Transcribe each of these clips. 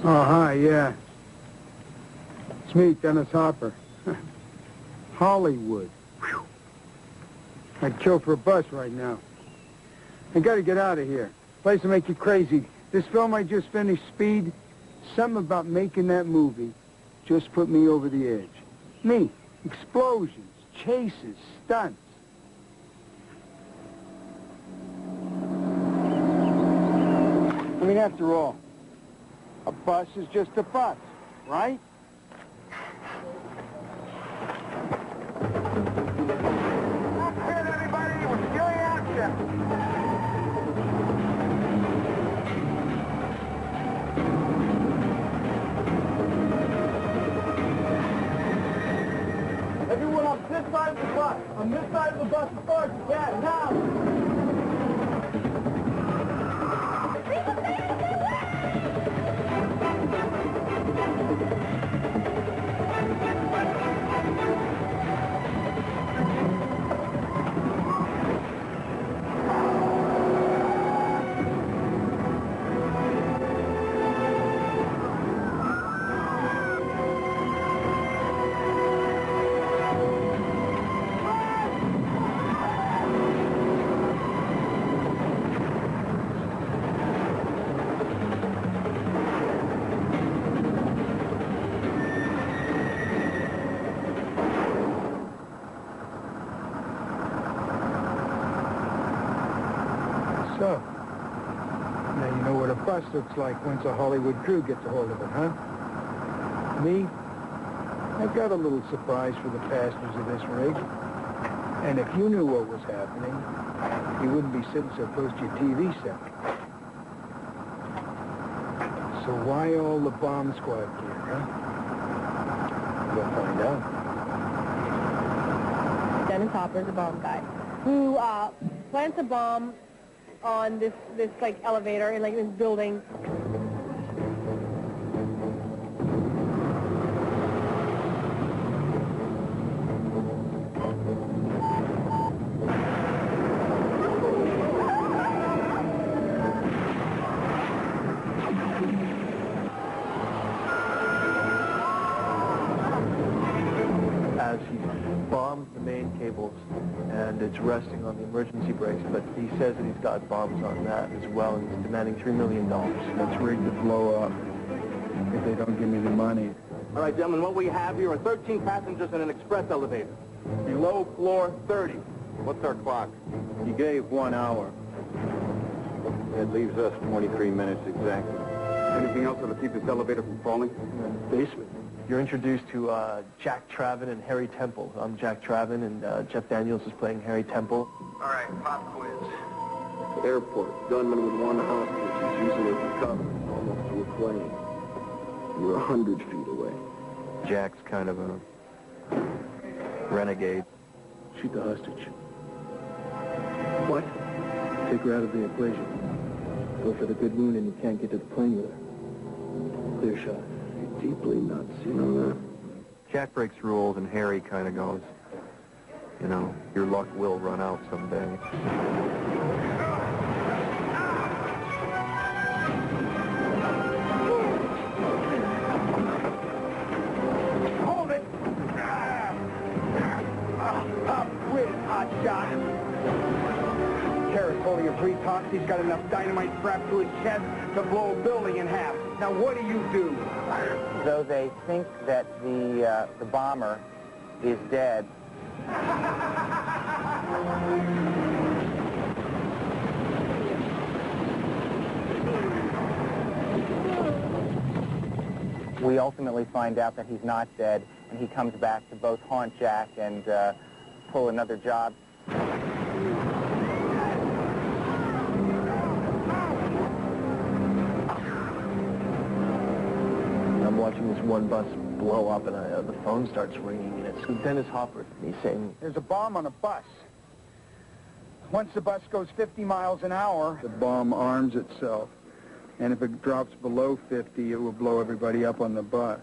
Oh, hi, yeah. It's me, Dennis Hopper. Hollywood. Whew. I'd kill for a bus right now. I gotta get out of here. Place will make you crazy. This film I just finished, Speed, something about making that movie just put me over the edge. Me, explosions, chases, stunts. I mean, after all, a bus is just a bus, right? That's it, everybody. We're stealing action. Everyone on this side of the bus. On this side of the bus as far as you can. Now! So, now you know what a bus looks like once a Hollywood crew gets a hold of it, huh? Me? I've got a little surprise for the passengers of this rig. And if you knew what was happening, you wouldn't be sitting so close to your TV set. So why all the bomb squad gear, huh? We'll find out. Dennis Hopper's a bomb guy who plants a bomb on this like elevator in like this building. As he bombs the main cables, and it's resting on the emergency brakes, but he says that he's got bombs on that as well, and he's demanding $3 million. That's rigged to blow up if they don't give me the money. All right, gentlemen, what we have here are 13 passengers in an express elevator. Below floor 30. What's our clock? You gave 1 hour. That leaves us 23 minutes exactly. Anything else that'll keep this elevator from falling? Basement. You're introduced to Jack Traven and Harry Temple. I'm Jack Traven, and Jeff Daniels is playing Harry Temple. All right, pop quiz. Airport. Gunman with one hostage. He's using it for cover, almost to a plane. You're 100 feet away. Jack's kind of a renegade. Shoot the hostage. What? Take her out of the equation. Go for the good wound and you can't get to the plane with her. Clear shot. You're deeply nuts, you know that? Jack breaks rules and Harry kind of goes, you know, your luck will run out someday. Hold it! Quit, hotshot! Terrorist holding a pre-tox. He's got enough dynamite strapped to his chest to blow a building in half. Now, what do? Though they think that the bomber is dead. We ultimately find out that he's not dead, and he comes back to both haunt Jack and pull another job. I'm watching this one bus blow up, and the phone starts ringing, and it's Dennis Hopper. He's saying, There's a bomb on a bus. Once the bus goes 50 miles an hour, the bomb arms itself. And if it drops below 50, it will blow everybody up on the bus.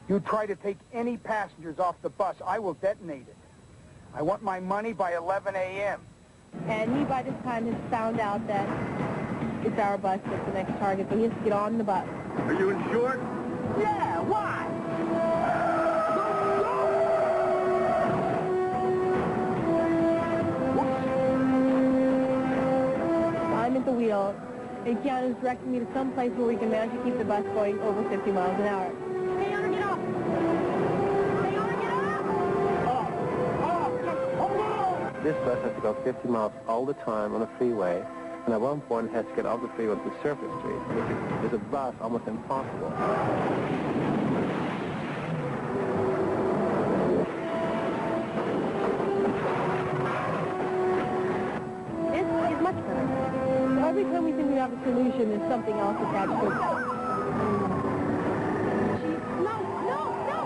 You try to take any passengers off the bus, I will detonate it. I want my money by 11 a.m. And he, by this time, has found out that it's our bus that's the next target, but he has to get on the bus. Are you insured? Yeah, why? I'm at the wheel, and Keanu's directing me to some place where we can manage to keep the bus going over 50 miles an hour. Keanu, get off! Keanu, get off! This bus has to go 50 miles all the time on the freeway, and at one point it has to get off the freeway to the surface street, which is a bus almost impossible. This is much better. Every time we think we have a solution, there's something else attached to it. No, no, no!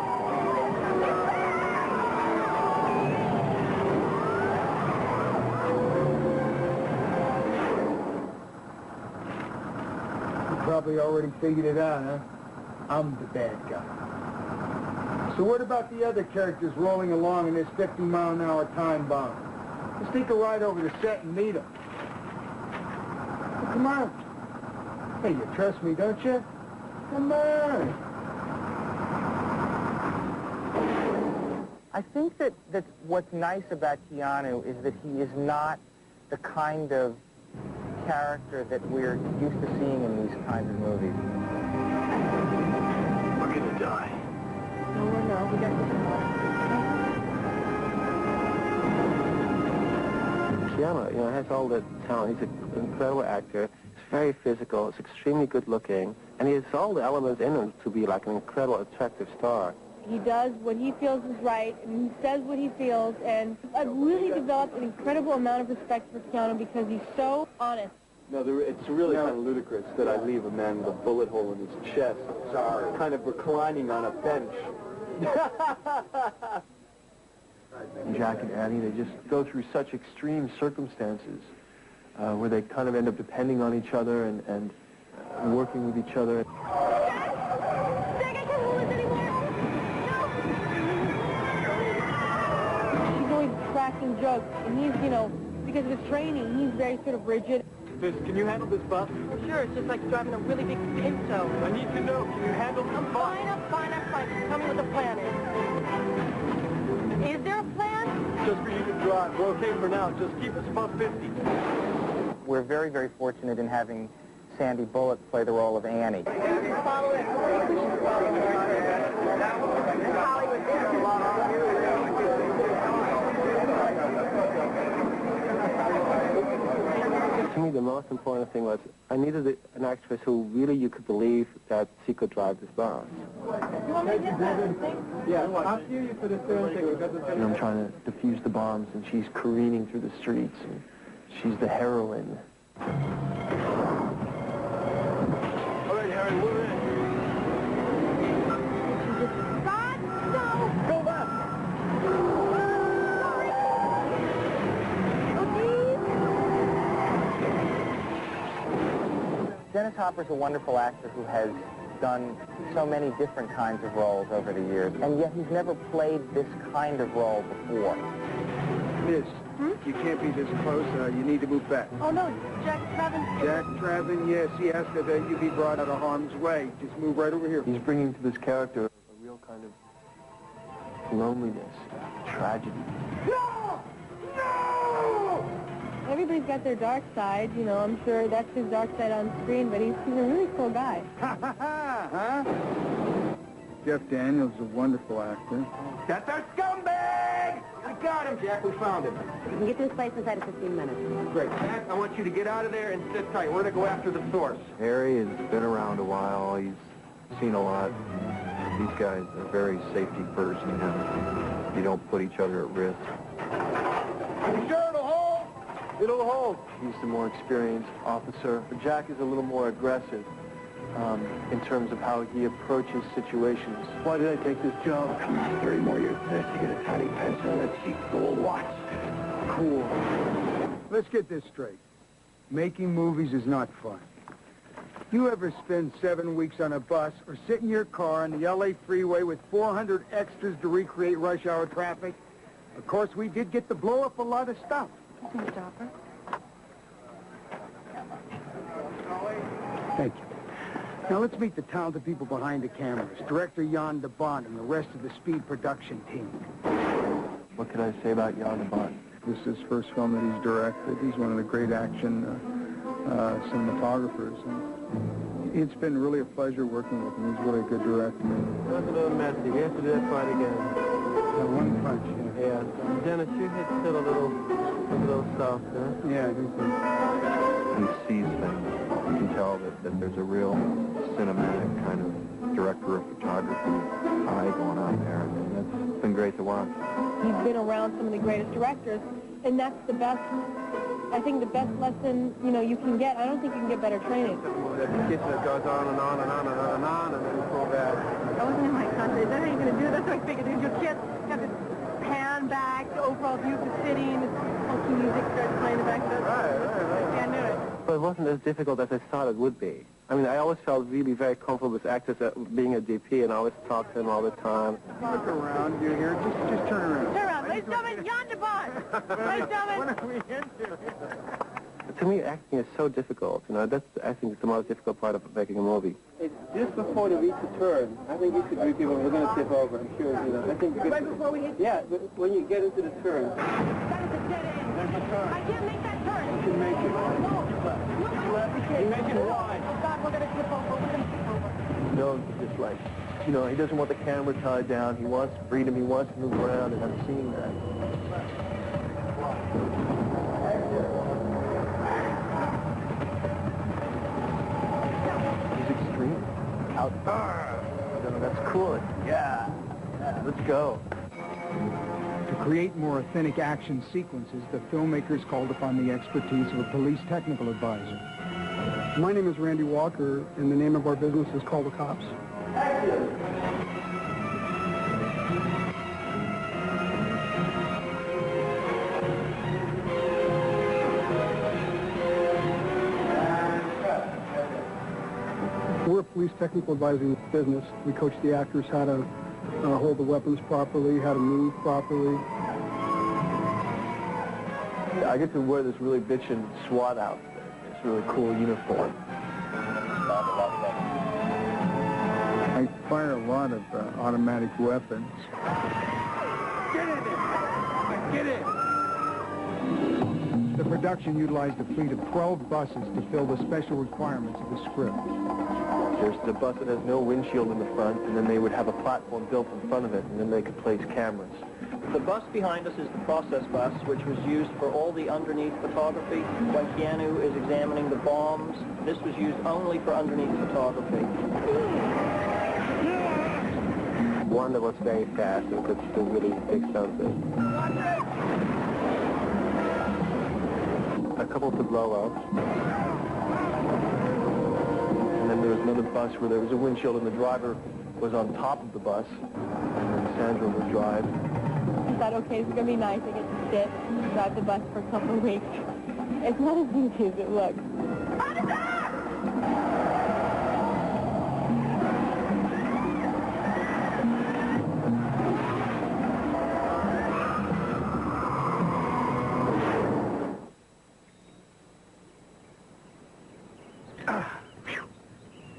You probably already figured it out, huh? I'm the bad guy. So what about the other characters rolling along in this 50-mile-an-hour time bomb? Let's take a ride over the set and meet them. Come on. Hey, you trust me, don't you? Come on. I think that what's nice about Keanu is that he is not the kind of character that we're used to seeing in these kinds of movies. We're gonna die. No, we're not. We got this Keanu, you know, has all the talent. He's an incredible actor. He's very physical. He's extremely good looking. And he has all the elements in him to be like an incredible, attractive star. He does what he feels is right, and he says what he feels, and I've really developed an incredible amount of respect for Keanu because he's so honest. No, it's really kind of ludicrous that I leave a man with a bullet hole in his chest, kind of reclining on a bench. Jack and Annie, they just go through such extreme circumstances where they kind of end up depending on each other and working with each other. She's always cracking jokes, and he's, you know, because of his training, he's very sort of rigid. Can you handle this bus? Well, sure, it's just like driving a really big Pinto. I need to know, can you handle this bus? I'm fine. Just tell me what the plan is. Is there a plan? Just for you to drive. We're okay for now. Just keep us above 50. We're very, very fortunate in having Sandy Bullock play the role of Annie. To me, the most important thing was I needed an actress who really you could believe that she could drive this bus. You want me to get that thing? Yeah, I'll see you for the third thing. And I'm trying to defuse the bombs, and she's careening through the streets, and she's the heroine. All right, Harry, we're in. God, no! Go back! Dennis Hopper's a wonderful actor who has done so many different kinds of roles over the years, and yet he's never played this kind of role before. Miss, you can't be this close. You need to move back. Oh, no, Jack Travin. Jack Travin, yes, he asked that you be brought out of harm's way. Just move right over here. He's bringing to this character a real kind of loneliness, tragedy. No! No! Everybody's got their dark side, you know. I'm sure that's his dark side on screen, but he's a really cool guy. Ha ha ha, huh? Jeff Daniels is a wonderful actor. That's our scumbag! We got him, Jack. We found him. You can get to this place inside of 15 minutes. Great. Jack, I want you to get out of there and sit tight. We're going to go after the source. Harry has been around a while. He's seen a lot. These guys are very safety first, you know. You don't put each other at risk. You sure it'll hold? It'll hold. He's the more experienced officer. But Jack is a little more aggressive in terms of how he approaches situations. Why did I take this job? Come on, 30 more years this. You get a tiny pencil. Let's see gold watch. Cool. Let's get this straight. Making movies is not fun. You ever spend 7 weeks on a bus or sit in your car on the L.A. freeway with 400 extras to recreate rush hour traffic? Of course, we did get to blow up a lot of stuff. Stop her. Thank you. Now let's meet the talented people behind the cameras. Director Jan de Bont and the rest of the Speed production team. What can I say about Jan de Bont? This is his first film that he's directed. He's one of the great action cinematographers. And it's been really a pleasure working with him. He's really a good director. It was a little messy. We have to do that fight again. One punch, Yeah. Dennis, your head's still a little soft, huh? Yeah, I do think. He sees things. You can tell that there's a real cinematic kind of director of photography eye going on there, and that's been great to watch. He's been around some of the greatest directors, and that's the best, I think the best lesson, you can get. I don't think you can get better training. That kitchen that goes on and on and on and on and on, and then you pull back. That wasn't in my contract. Is that how you're going to do it? That's what I figured. Your kids have to pan back, the overall view of the sitting, funky music starts playing in the back. Right. Yeah, I knew it. But it wasn't as difficult as I thought it would be. I mean, I always felt really very comfortable with actors being a DP, and I always talked to them all the time. Look around, you here. Just turn around. Turn around. Ladies and gentlemen, Jan de Bont. Ladies and gentlemen. What are we into? To me, acting is so difficult. That's, I think, it's the most difficult part of making a movie. It's just before they reach the turn. I think each of you people are going to tip over. I'm sure, I think. Right before we hit. Yeah, but when you get into the turn. That is a dead end. There's a turn. I can't make that turn. You can make it. No. You make it wide. Oh, God, we're going to tip over. We're going to tip over. No, he's just like, he doesn't want the camera tied down. He wants freedom. He wants to move around, and I'm seeing that. He's extreme. Out. That's cool. Yeah. Let's go. To create more authentic action sequences, the filmmakers called upon the expertise of a police technical advisor. My name is Randy Walker, and the name of our business is Call the Cops. We're a police technical advising business. We coach the actors how to hold the weapons properly, how to move properly. I get to wear this really bitchin' SWAT outfit. It's a really cool uniform. I fire a lot of automatic weapons. Get in there! Get in! The production utilized a fleet of 12 buses to fill the special requirements of the script. There's the bus that has no windshield in the front, and then they would have a platform built in front of it, and then they could place cameras. The bus behind us is the process bus, which was used for all the underneath photography. When Keanu is examining the bombs, this was used only for underneath photography. One that was very fast, and it's really expensive. A couple to blow up. And then there was another bus where there was a windshield and the driver was on top of the bus. And then Sandra would drive. I thought, okay, it's going to be nice. I get to sit and drive the bus for a couple of weeks. It's not as easy as it looks.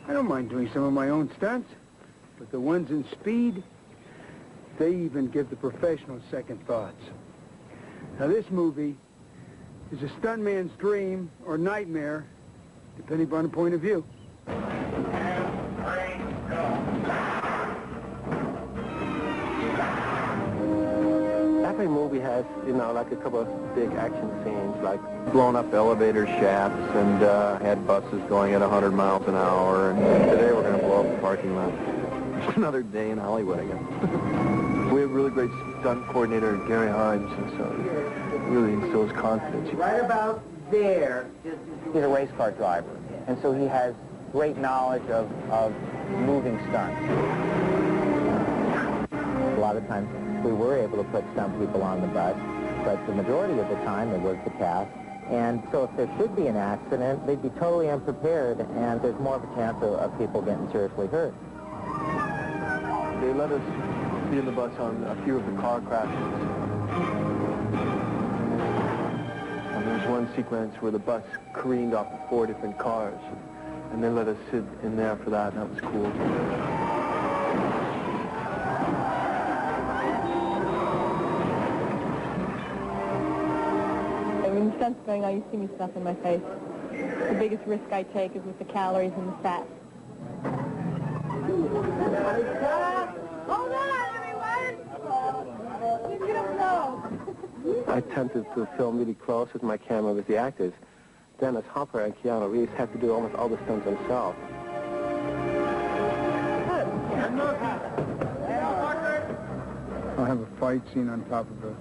I don't mind doing some of my own stunts, but the ones in Speed, they even give the professionals second thoughts. Now this movie is a stuntman's dream or nightmare, depending upon the point of view. Every movie has, like a couple of big action scenes, like blown up elevator shafts and had buses going at 100 miles an hour, and today we're going to blow up the parking lot. Just another day in Hollywood, I guess. We have a really great stunt coordinator, Gary Himes, and so he really instills confidence. Right about there, he's a race car driver, and so he has great knowledge of moving stunts. A lot of times we were able to put stunt people on the bus, but the majority of the time it was the cast. And so if there should be an accident, they'd be totally unprepared, and there's more of a chance of people getting seriously hurt. They let us be in the bus on a few of the car crashes. And there's one sequence where the bus careened off of 4 different cars. and they let us sit in there for that, and that was cool. When the sun's going on, you see me stuff in my face. The biggest risk I take is with the calories and the fat. Hold on, everyone! You don't know. I tended to film really close with my camera with the actors. Dennis Hopper and Keanu Reeves had to do almost all the stunts themselves. I'll have a fight scene on top of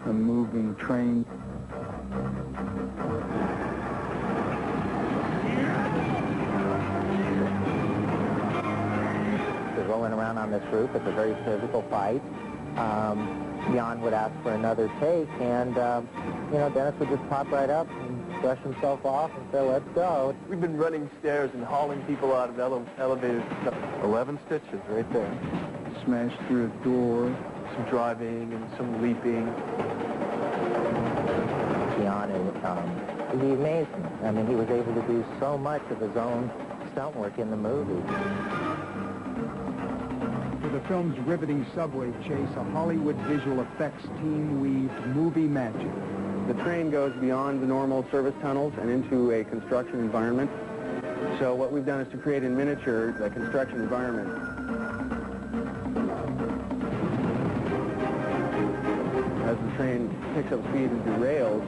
a moving train. They're rolling around on this roof. It's a very physical fight. Jan would ask for another take, and, you know, Dennis would just pop right up and brush himself off and say, let's go. We've been running stairs and hauling people out of elevators. 11 stitches right there. Smashed through a door. Some driving and some leaping. Keanu, he amazed me. I mean, he was able to do so much of his own stunt work in the movie. For the film's riveting subway chase, a Hollywood visual effects team weaved movie magic. The train goes beyond the normal service tunnels and into a construction environment. So what we've done is to create in miniature the construction environment. As the train picks up speed and derails,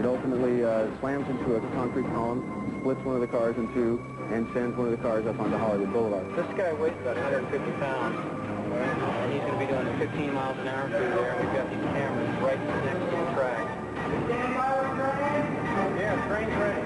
it ultimately slams into a concrete column, splits one of the cars in two, and sends one of the cars up onto Hollywood Boulevard. This guy weighs about 150 pounds, and he's going to be doing 15 miles an hour through there. We've got these cameras right next to the track. Yeah, train's ready.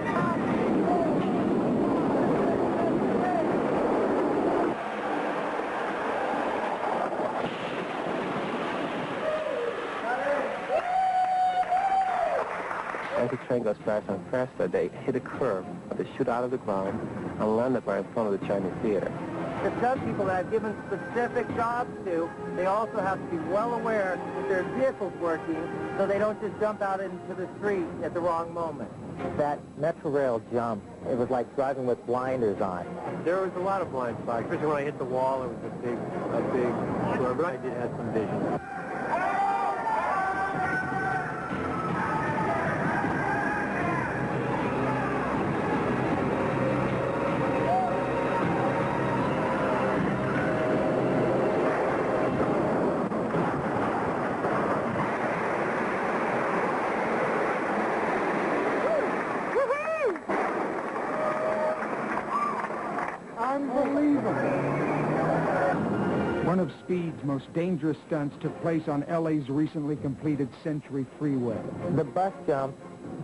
As the train goes faster and faster, they hit a curve, they shoot out of the ground, and landed right in front of the Chinese theater. The stunt people that I've given specific jobs to, they also have to be well aware that their vehicle's working, so they don't just jump out into the street at the wrong moment. That Metro Rail jump, it was like driving with blinders on. There was a lot of blind spots, especially when I hit the wall. It was a big blur, but I did have some vision. One of Speed's most dangerous stunts took place on LA's recently completed Century Freeway. The bus jump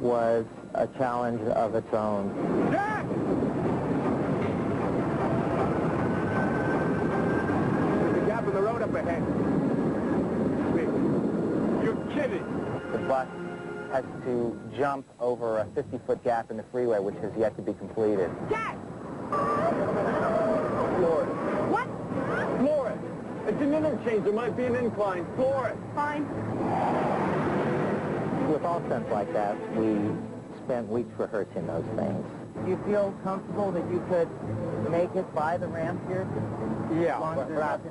was a challenge of its own. Jack! There's a gap in the road up ahead. You're kidding! The bus has to jump over a 50-foot gap in the freeway, which has yet to be completed. Jack! Floor it. What? Floor it! It's an interchange. There might be an incline. Floor it! Fine. With all stunts like that, we spent weeks rehearsing those things. Do you feel comfortable that you could make it by the ramp here? Yeah,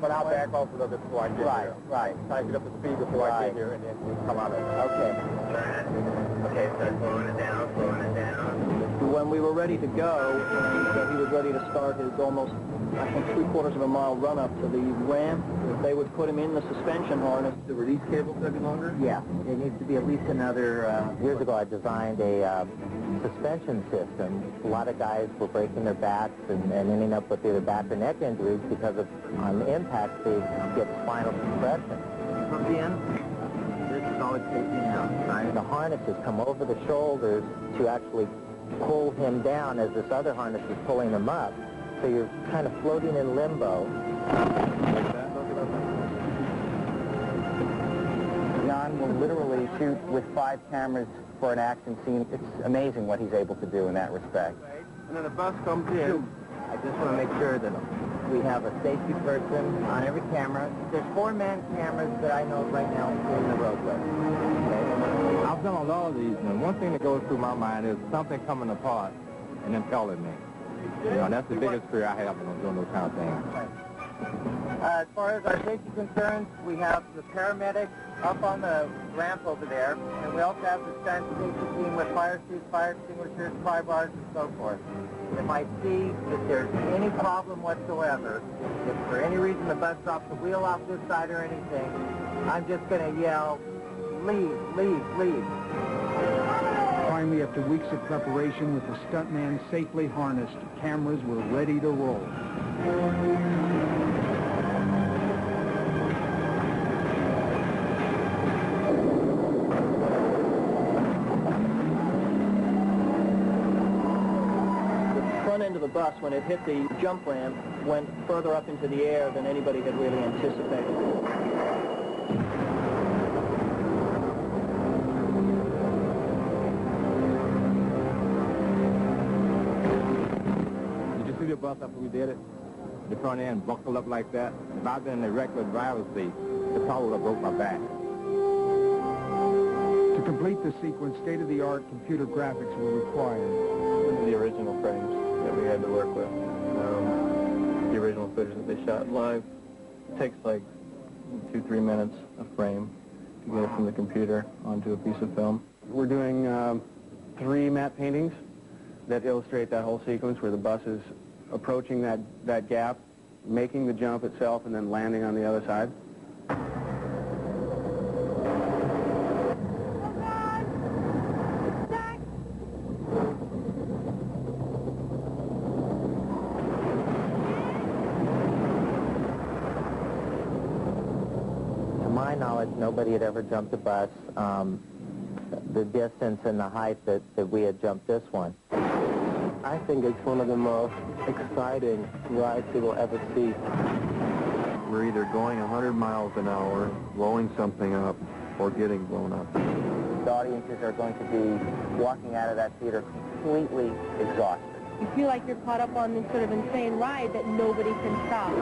but I'll back off a little bit before I get here. Right. Try to get up to speed before I get here, and then we'll come out of it. Okay. Okay, so slowing it down. When we were ready to go, he was ready to start his almost, I think, 3/4 of a mile run up to the ramp. They would put him in the suspension harness. The release cable took longer? Yeah, it needs to be at least another... Years ago, I designed a suspension system. A lot of guys were breaking their backs and ending up with either back or neck injuries because of, on impact, they get spinal compression. From the end, this is all it's taking out, right? The harnesses come over the shoulders to actually pull him down as this other harness is pulling him up. So you're kind of floating in limbo. Jan will literally shoot with 5 cameras for an action scene. It's amazing what he's able to do in that respect. And then the bus comes in. I just want to make sure that we have a safety person on every camera. There's 4-man cameras that I know right now in the roadway. Okay? I've done a lot of these, and one thing that goes through my mind is something coming apart and then telling me. You know, that's the biggest fear I have when I'm doing those kind of things. As far as our safety concerns, we have the paramedics up on the ramp over there, and we also have the stunt safety team with fire suits, fire extinguishers, pry bars, and so forth. If I see that there's any problem whatsoever, if for any reason the bus drops a wheel off this side or anything, I'm just going to yell, leave, leave, leave. Finally, after weeks of preparation with the stuntman safely harnessed, cameras were ready to roll. End of the bus, when it hit the jump ramp, went further up into the air than anybody had really anticipated. Did you see the bus after we did it? The front end buckled up like that. If I'd been in the regular driver's seat, it probably would have broke my back. To complete the sequence, state-of-the-art computer graphics were required. The original frames that we had to work with. The original footage that they shot live takes like 2-3 minutes a frame to get it from the computer onto a piece of film. We're doing 3 matte paintings that illustrate that whole sequence where the bus is approaching that gap, making the jump itself, and then landing on the other side. Nobody had ever jumped a bus the distance and the height that we had jumped this one. I think it's one of the most exciting rides you will ever see. We're either going 100 miles an hour, blowing something up, or getting blown up. The audiences are going to be walking out of that theater completely exhausted. You feel like you're caught up on this sort of insane ride that nobody can stop.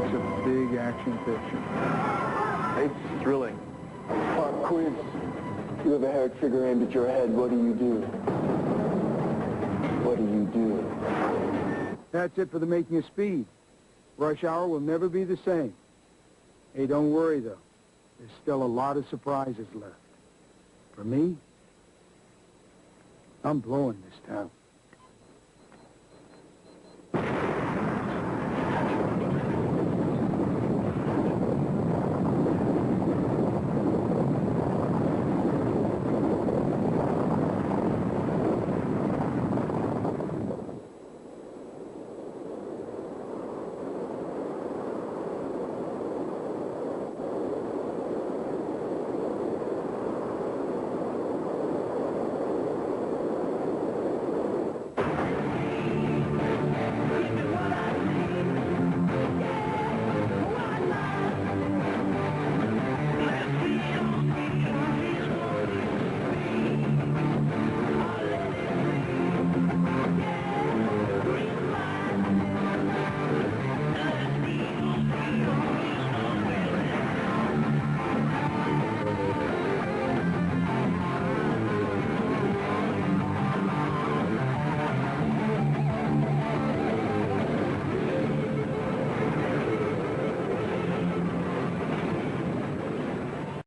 It's a big action picture. It's thrilling. Quiz. If you ever had a trigger aimed at your head, what do you do? What do you do? That's it for the making of Speed. Rush Hour will never be the same. Hey, don't worry, though. There's still a lot of surprises left. For me, I'm blowing this town.